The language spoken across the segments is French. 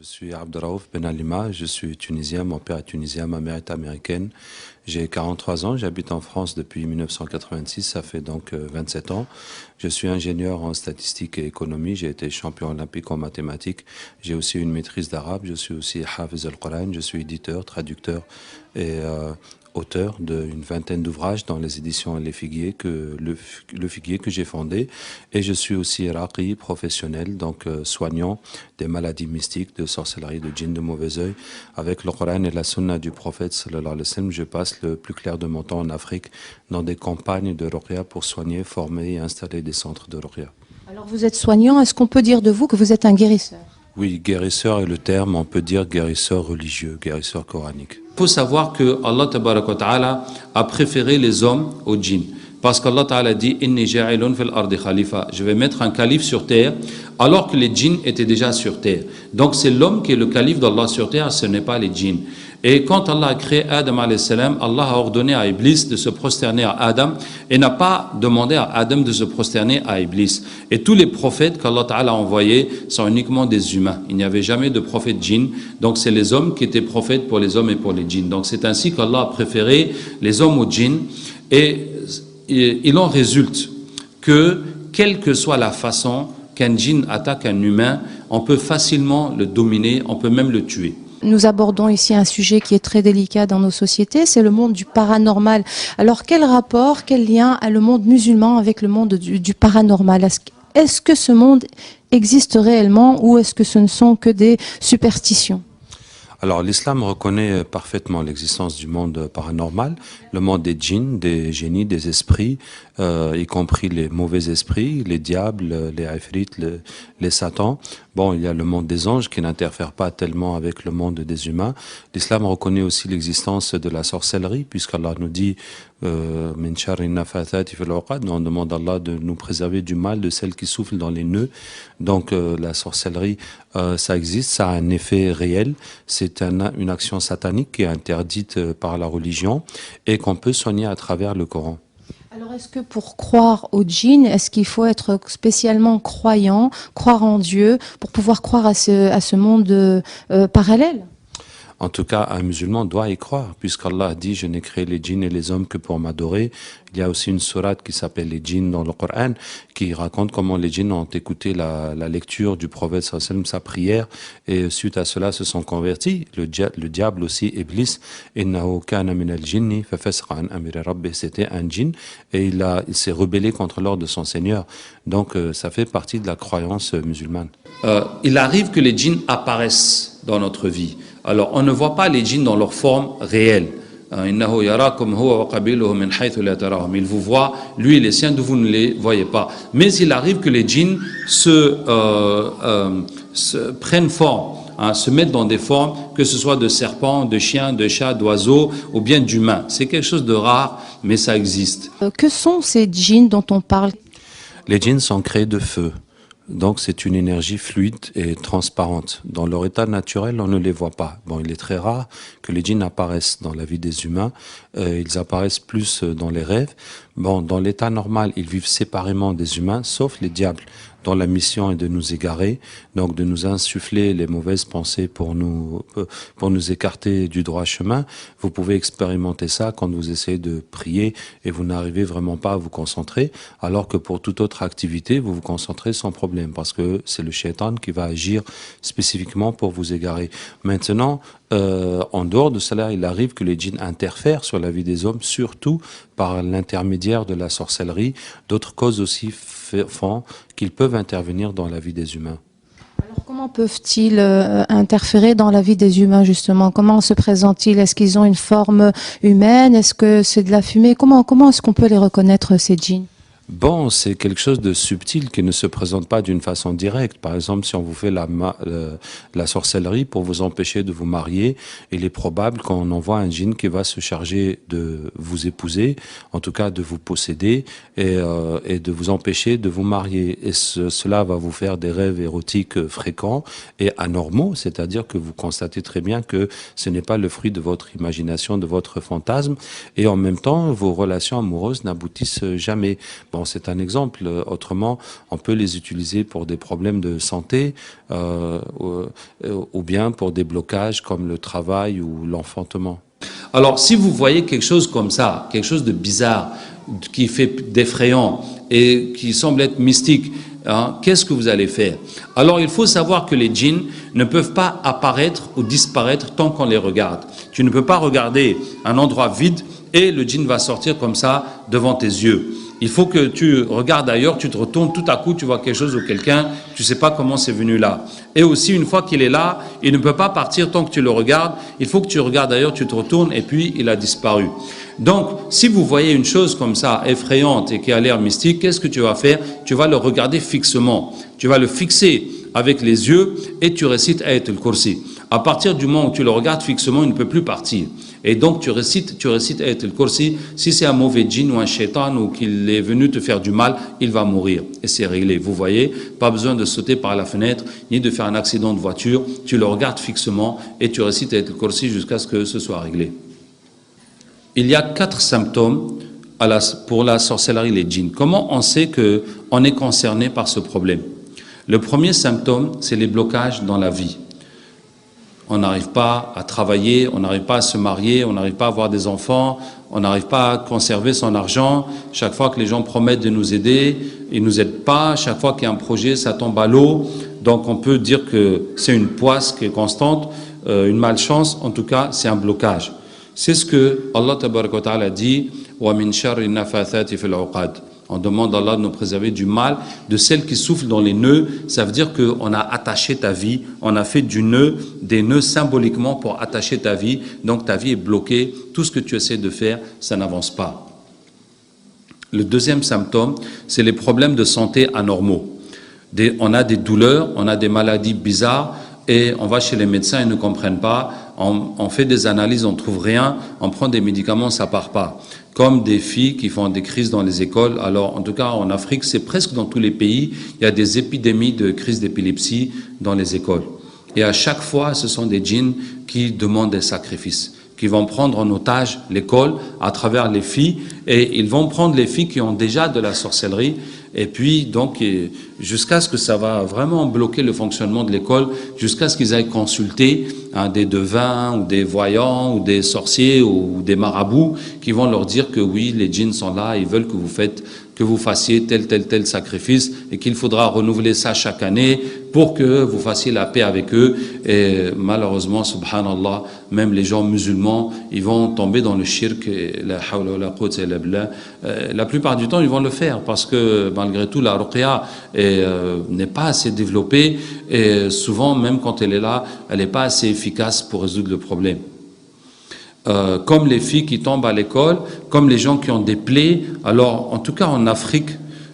Je suis Abdelraouf Ben Alima, je suis tunisien, mon père est tunisien, ma mère est américaine. J'ai 43 ans, j'habite en France depuis 1986, ça fait donc 27 ans. Je suis ingénieur en statistique et économie, j'ai été champion olympique en mathématiques. J'ai aussi une maîtrise d'arabe, je suis aussi Hafiz al-Quran, je suis éditeur, traducteur et auteur d'une vingtaine d'ouvrages dans les éditions Le Figuier le Figuier que j'ai fondé. Et je suis aussi raqi professionnel, donc soignant des maladies mystiques, de sorcellerie, de djinn, de mauvais œil. Avec le Coran et la Sunna du prophète, sallallahu alayhi wa sallam, je passe le plus clair de mon temps en Afrique dans des campagnes de ruqya pour soigner, former et installer des centres de ruqya. Alors vous êtes soignant, est-ce qu'on peut dire de vous que vous êtes un guérisseur? Oui, guérisseur est le terme, on peut dire guérisseur religieux, guérisseur coranique. Il faut savoir que Allah tabaraka wa ta'ala a préféré les hommes aux djinns. Parce qu'Allah ta'ala dit Inni ja'ilun fil ardi khalifa. Je vais mettre un calife sur terre, alors que les djinns étaient déjà sur terre. Donc c'est l'homme qui est le calife d'Allah sur terre, ce n'est pas les djinns. Et quand Allah a créé Adam alayhi salam, Allah a ordonné à Iblis de se prosterner à Adam et n'a pas demandé à Adam de se prosterner à Iblis. Et tous les prophètes qu'Allah Ta'ala a envoyés sont uniquement des humains. Il n'y avait jamais de prophète djinn. Donc c'est les hommes qui étaient prophètes pour les hommes et pour les djinns. Donc c'est ainsi qu'Allah a préféré les hommes aux djinns. Et il en résulte que, quelle que soit la façon qu'un djinn attaque un humain, on peut facilement le dominer, on peut même le tuer. Nous abordons ici un sujet qui est très délicat dans nos sociétés, c'est le monde du paranormal. Alors quel rapport, quel lien a le monde musulman avec le monde du paranormal? Est-ce que ce monde existe réellement ou est-ce que ce ne sont que des superstitions? Alors l'islam reconnaît parfaitement l'existence du monde paranormal, le monde des djinns, des génies, des esprits, y compris les mauvais esprits, les diables, les ifrits, les satans. Bon, il y a le monde des anges qui n'interfère pas tellement avec le monde des humains. L'islam reconnaît aussi l'existence de la sorcellerie, puisqu'Allah nous dit min sharri nafathati fil uqad, on demande à Allah de nous préserver du mal de celles qui soufflent dans les nœuds. Donc la sorcellerie, ça existe, ça a un effet réel. C'est une action satanique qui est interdite par la religion et qu'on peut soigner à travers le Coran. Alors est-ce que pour croire au djinn, est-ce qu'il faut être spécialement croyant, croire en Dieu pour pouvoir croire à ce monde parallèle? En tout cas, un musulman doit y croire, puisqu'Allah dit « Je n'ai créé les djinns et les hommes que pour m'adorer ». Il y a aussi une sourate qui s'appelle les djinns dans le Coran, qui raconte comment les djinns ont écouté la lecture du prophète sallallahu alayhi wa sallam, sa prière, et suite à cela se sont convertis. Le diable aussi, Iblis, innahu kana min al-jinni fafasqa an amri rabbih, c'était un djinn, et il s'est rebellé contre l'ordre de son Seigneur. Donc ça fait partie de la croyance musulmane. Il arrive que les djinns apparaissent dans notre vie. Alors, on ne voit pas les djinns dans leur forme réelle. Il vous voit, lui et les siens, d'où vous ne les voyez pas. Mais il arrive que les djinns se prennent forme, se mettent dans des formes, que ce soit de serpents, de chiens, de chats, d'oiseaux, ou bien d'humains. C'est quelque chose de rare, mais ça existe. Que sont ces djinns dont on parle? Les djinns sont créés de feu. Donc c'est une énergie fluide et transparente. Dans leur état naturel, on ne les voit pas. Bon, il est très rare que les djinns apparaissent dans la vie des humains. Ils apparaissent plus dans les rêves. Bon, dans l'état normal, ils vivent séparément des humains, sauf les diables, dont la mission est de nous égarer, donc de nous insuffler les mauvaises pensées pour nous écarter du droit chemin. Vous pouvez expérimenter ça quand vous essayez de prier et vous n'arrivez vraiment pas à vous concentrer, alors que pour toute autre activité, vous vous concentrez sans problème, parce que c'est le shaitan qui va agir spécifiquement pour vous égarer. Maintenant, en dehors de cela, il arrive que les djinns interfèrent sur la vie des hommes, surtout par l'intermédiaire de la sorcellerie. D'autres causes aussi font qu'ils peuvent intervenir dans la vie des humains. Alors comment peuvent-ils interférer dans la vie des humains justement? Comment se présentent-ils? Est-ce qu'ils ont une forme humaine? Est-ce que c'est de la fumée? Comment est-ce qu'on peut les reconnaître, ces djinns? Bon, c'est quelque chose de subtil qui ne se présente pas d'une façon directe. Par exemple, si on vous fait la sorcellerie pour vous empêcher de vous marier, il est probable qu'on envoie un djinn qui va se charger de vous épouser, en tout cas de vous posséder et de vous empêcher de vous marier. Et cela va vous faire des rêves érotiques fréquents et anormaux, c'est-à-dire que vous constatez très bien que ce n'est pas le fruit de votre imagination, de votre fantasme, et en même temps, vos relations amoureuses n'aboutissent jamais. Bon, bon, c'est un exemple. Autrement, on peut les utiliser pour des problèmes de santé ou bien pour des blocages comme le travail ou l'enfantement. Alors, si vous voyez quelque chose comme ça, quelque chose de bizarre, qui fait d'effrayant et qui semble être mystique, hein, qu'est-ce que vous allez faire? Alors, il faut savoir que les djinns ne peuvent pas apparaître ou disparaître tant qu'on les regarde. Tu ne peux pas regarder un endroit vide et le djinn va sortir comme ça devant tes yeux. Il faut que tu regardes ailleurs, tu te retournes, tout à coup tu vois quelque chose ou quelqu'un, tu ne sais pas comment c'est venu là. Et aussi une fois qu'il est là, il ne peut pas partir tant que tu le regardes, il faut que tu regardes ailleurs, tu te retournes et puis il a disparu. Donc si vous voyez une chose comme ça, effrayante et qui a l'air mystique, qu'est-ce que tu vas faire? Tu vas le regarder fixement, tu vas le fixer avec les yeux et tu récites Ayat al-Kursi. À partir du moment où tu le regardes fixement, il ne peut plus partir. Et donc tu récites Ayat al-Kursi. Si c'est un mauvais djinn ou un shaitan ou qu'il est venu te faire du mal, il va mourir. Et c'est réglé. Vous voyez, pas besoin de sauter par la fenêtre, ni de faire un accident de voiture. Tu le regardes fixement et tu récites Ayat al-Kursi jusqu'à ce que ce soit réglé. Il y a 4 symptômes pour la sorcellerie, les djinns. Comment on sait qu'on est concerné par ce problème? Le premier symptôme, c'est les blocages dans la vie. On n'arrive pas à travailler, on n'arrive pas à se marier, on n'arrive pas à avoir des enfants, on n'arrive pas à conserver son argent. Chaque fois que les gens promettent de nous aider, ils ne nous aident pas. Chaque fois qu'il y a un projet, ça tombe à l'eau. Donc on peut dire que c'est une poisse qui est constante, une malchance. En tout cas, c'est un blocage. C'est ce que Allah Tabaraka wa Ta'ala dit « Wa min sharri nafathati fil uqad » On demande à Allah de nous préserver du mal, de celles qui soufflent dans les nœuds. Ça veut dire qu'on a attaché ta vie, on a fait du nœud, des nœuds symboliquement pour attacher ta vie. Donc ta vie est bloquée, tout ce que tu essaies de faire, ça n'avance pas. Le deuxième symptôme, c'est les problèmes de santé anormaux. On a des douleurs, on a des maladies bizarres et on va chez les médecins, ils ne comprennent pas. On fait des analyses, on ne trouve rien, on prend des médicaments, ça ne part pas. Comme des filles qui font des crises dans les écoles. Alors, en tout cas, en Afrique, c'est presque dans tous les pays, il y a des épidémies de crises d'épilepsie dans les écoles. Et à chaque fois, ce sont des djinns qui demandent des sacrifices, qui vont prendre en otage l'école à travers les filles, et ils vont prendre les filles qui ont déjà de la sorcellerie, et puis donc jusqu'à ce que ça va vraiment bloquer le fonctionnement de l'école, jusqu'à ce qu'ils aillent consulter des devins ou des voyants ou des sorciers ou des marabouts qui vont leur dire que oui, les djinns sont là, ils veulent que vous fassiez tel sacrifice et qu'il faudra renouveler ça chaque année pour que vous fassiez la paix avec eux. Et malheureusement, subhanallah, même les gens musulmans, ils vont tomber dans le shirk, la hawla wa la quwwata illa billah. La plupart du temps, ils vont le faire parce que malgré tout, la ruqya n'est pas assez développée et souvent, même quand elle est là, elle n'est pas assez efficace pour résoudre le problème. Comme les filles qui tombent à l'école, comme les gens qui ont des plaies. Alors, en tout cas en Afrique,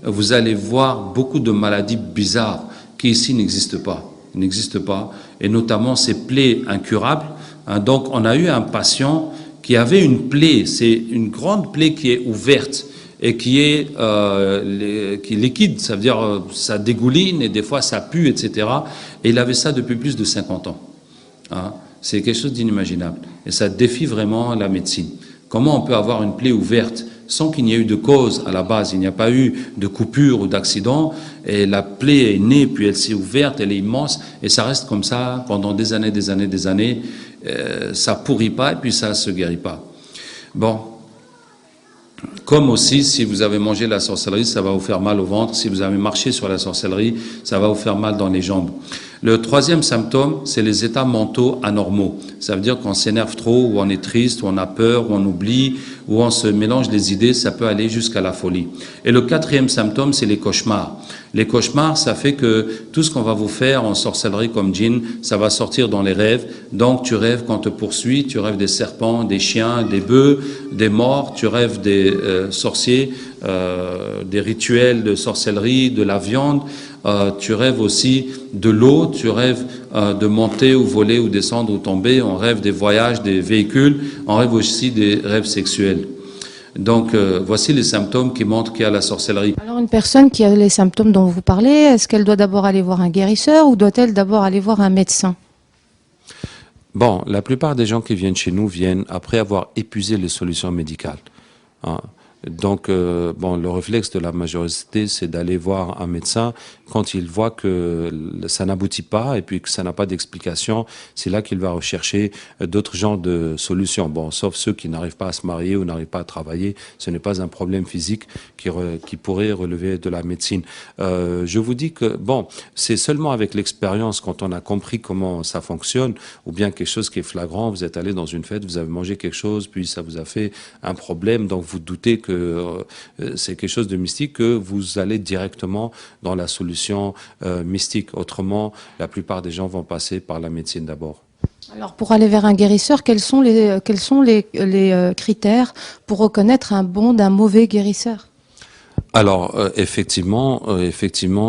vous allez voir beaucoup de maladies bizarres qui ici n'existent pas, et notamment ces plaies incurables. Donc, on a eu un patient qui avait une plaie, c'est une grande plaie qui est ouverte et qui est liquide, ça veut dire ça dégouline et des fois ça pue, etc. Et il avait ça depuis plus de 50 ans. C'est quelque chose d'inimaginable. Et ça défie vraiment la médecine. Comment on peut avoir une plaie ouverte sans qu'il n'y ait eu de cause à la base, il n'y a pas eu de coupure ou d'accident, et la plaie est née, puis elle s'est ouverte, elle est immense, et ça reste comme ça pendant des années, ça pourrit pas, et puis ça se guérit pas. Bon. Comme aussi, si vous avez mangé la sorcellerie, ça va vous faire mal au ventre. Si vous avez marché sur la sorcellerie, ça va vous faire mal dans les jambes. Le troisième symptôme, c'est les états mentaux anormaux. Ça veut dire qu'on s'énerve trop, ou on est triste, ou on a peur, ou on oublie, ou on se mélange les idées, ça peut aller jusqu'à la folie. Et le quatrième symptôme, c'est les cauchemars. Les cauchemars, ça fait que tout ce qu'on va vous faire en sorcellerie comme djinn, ça va sortir dans les rêves. Donc tu rêves qu'on te poursuit, tu rêves des serpents, des chiens, des bœufs, des morts, tu rêves des sorciers, des rituels de sorcellerie, de la viande. Tu rêves aussi de l'eau, tu rêves de monter ou voler ou descendre ou tomber, on rêve des voyages, des véhicules, on rêve aussi des rêves sexuels. Donc voici les symptômes qui montrent qu'il y a la sorcellerie. Alors une personne qui a les symptômes dont vous parlez, est-ce qu'elle doit d'abord aller voir un guérisseur ou doit-elle d'abord aller voir un médecin? Bon, la plupart des gens qui viennent chez nous viennent après avoir épuisé les solutions médicales. Donc, bon, le réflexe de la majorité, c'est d'aller voir un médecin quand il voit que ça n'aboutit pas et puis que ça n'a pas d'explication. C'est là qu'il va rechercher d'autres genres de solutions. Bon, sauf ceux qui n'arrivent pas à se marier ou n'arrivent pas à travailler. Ce n'est pas un problème physique qui pourrait relever de la médecine. Je vous dis que, bon, c'est seulement avec l'expérience, quand on a compris comment ça fonctionne, ou bien quelque chose qui est flagrant, vous êtes allé dans une fête, vous avez mangé quelque chose, puis ça vous a fait un problème, donc vous doutez que c'est quelque chose de mystique, que vous allez directement dans la solution mystique. Autrement, la plupart des gens vont passer par la médecine d'abord. Alors, pour aller vers un guérisseur, quels sont les critères pour reconnaître un bon d'un mauvais guérisseur? Alors, effectivement,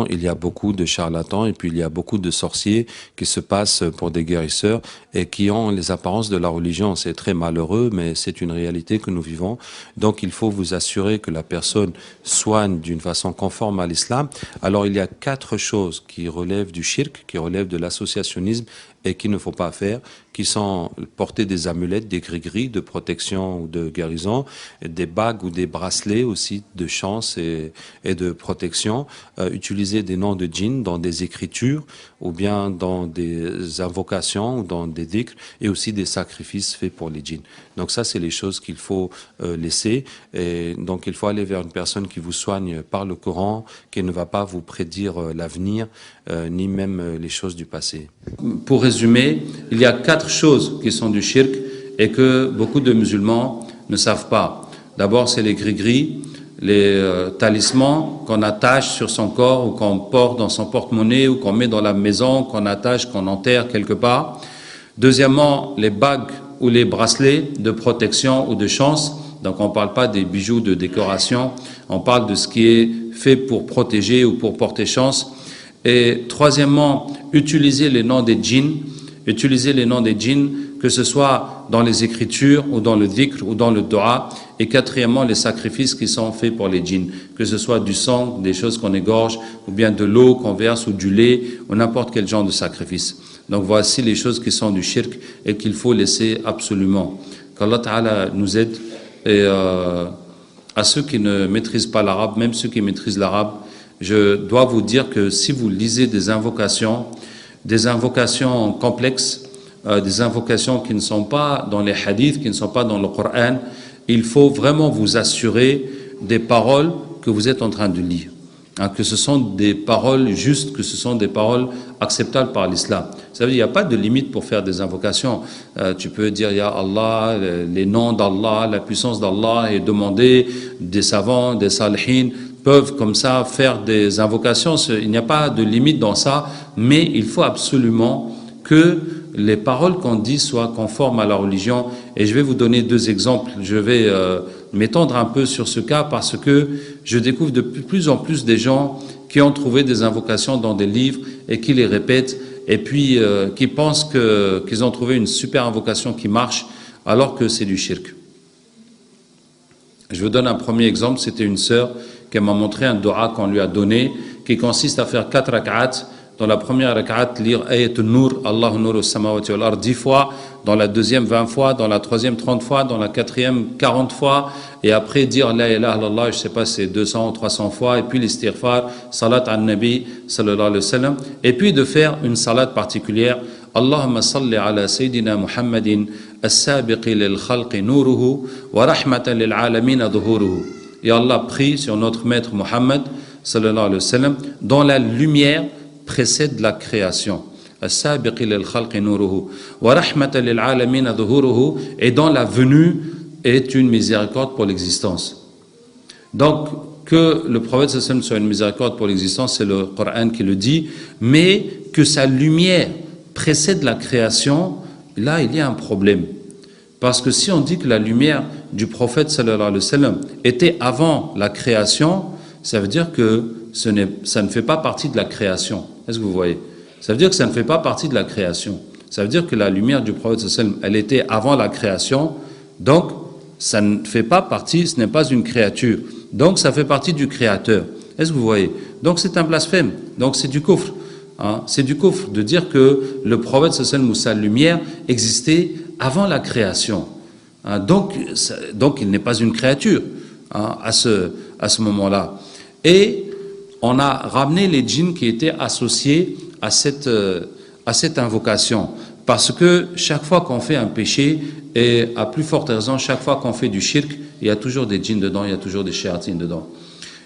il y a beaucoup de charlatans et puis il y a beaucoup de sorciers qui se passent pour des guérisseurs et qui ont les apparences de la religion. C'est très malheureux, mais c'est une réalité que nous vivons. Donc, il faut vous assurer que la personne soigne d'une façon conforme à l'islam. Alors, il y a 4 choses qui relèvent du shirk, qui relèvent de l'associationnisme et qu'il ne faut pas faire, qui sont porter des amulettes, des gris-gris de protection ou de guérison, des bagues ou des bracelets aussi de chance et de protection, utiliser des noms de djinns dans des écritures ou bien dans des invocations ou dans des dhikrs et aussi des sacrifices faits pour les djinns. Donc ça, c'est les choses qu'il faut laisser. Et donc il faut aller vers une personne qui vous soigne par le Coran, qui ne va pas vous prédire l'avenir, ni même les choses du passé. Pour résumer, il y a 4 choses qui sont du shirk et que beaucoup de musulmans ne savent pas. D'abord, c'est les gris-gris, les talismans qu'on attache sur son corps ou qu'on porte dans son porte-monnaie ou qu'on met dans la maison, qu'on attache, qu'on enterre quelque part. Deuxièmement, les bagues ou les bracelets de protection ou de chance. Donc on ne parle pas des bijoux de décoration, on parle de ce qui est fait pour protéger ou pour porter chance. Et troisièmement, utiliser les noms des djinns, que ce soit dans les écritures ou dans le dhikr ou dans le dua. Et quatrièmement, les sacrifices qui sont faits pour les djinns, que ce soit du sang, des choses qu'on égorge, ou bien de l'eau qu'on verse, ou du lait, ou n'importe quel genre de sacrifice. Donc voici les choses qui sont du shirk et qu'il faut laisser absolument. Qu'Allah Ta'ala nous aide. Et à ceux qui ne maîtrisent pas l'arabe, même ceux qui maîtrisent l'arabe, je dois vous dire que si vous lisez des invocations complexes, des invocations qui ne sont pas dans les hadiths, qui ne sont pas dans le Coran, il faut vraiment vous assurer des paroles que vous êtes en train de lire. Que ce sont des paroles justes, que ce sont des paroles acceptables par l'islam. Ça veut dire qu'il n'y a pas de limite pour faire des invocations. Tu peux dire Ya Allah, les noms d'Allah, la puissance d'Allah, et demander des savants, des salihin peuvent comme ça faire des invocations. Il n'y a pas de limite dans ça, mais il faut absolument que les paroles qu'on dit soient conformes à la religion. Et je vais vous donner 2 exemples. Je vais m'étendre un peu sur ce cas parce que je découvre de plus en plus des gens qui ont trouvé des invocations dans des livres et qui les répètent et puis qui pensent qu'ils ont trouvé une super invocation qui marche alors que c'est du shirk. Je vous donne un premier exemple. C'était une sœur qui m'a montré un dua qu'on lui a donné qui consiste à faire 4 rak'at. Dans la première rak'at, lire Ayat al-Nur, Allahu Nuru as-samawati wal ard 10 fois, dans la deuxième 20 fois, dans la troisième 30 fois, dans la quatrième 40 fois, et après dire La ilaha illallah, je ne sais pas, c'est 200 ou 300 fois, et puis l'istighfar, salat al-Nabi, sallallahu alayhi wa sallam, et puis de faire une salat particulière, Allahumma salli ala Sayyidina Muhammadin, as-sabiqi lil khalqi nuruhu, wa rahmatan lil alamin dhuhuruhu. Et Allah prie sur notre maître Muhammad, sallallahu alayhi wa sallam, dont la lumière précède la création. Et dont la venue est une miséricorde pour l'existence. Donc, que le prophète sallam soit une miséricorde pour l'existence, c'est le Coran qui le dit, mais que sa lumière précède la création, là, il y a un problème. Parce que si on dit que la lumière du prophète sallallahu alayhi wa sallam était avant la création, ça veut dire que ça ne fait pas partie de la création. Est-ce que vous voyez? Ça veut dire que ça ne fait pas partie de la création. Ça veut dire que la lumière du prophète sallallahu alayhi wa sallam, elle était avant la création, donc ça ne fait pas partie, ce n'est pas une créature. Donc ça fait partie du créateur. Est-ce que vous voyez? Donc c'est un blasphème. Donc c'est du kufr. C'est du kufr de dire que le prophète sallallahu alayhi wa sallam ou sa lumière existait avant la création. Donc il n'est pas une créature. hein, à ce moment-là. Et on a ramené les djinns qui étaient associés à cette invocation. Parce que chaque fois qu'on fait un péché, et à plus forte raison, chaque fois qu'on fait du shirk, il y a toujours des djinns dedans, il y a toujours des shayatines dedans.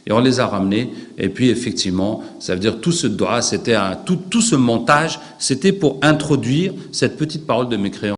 Et on les a ramenés, et puis effectivement, ça veut dire tout ce dua, c'était tout ce montage, c'était pour introduire cette petite parole de mécréant.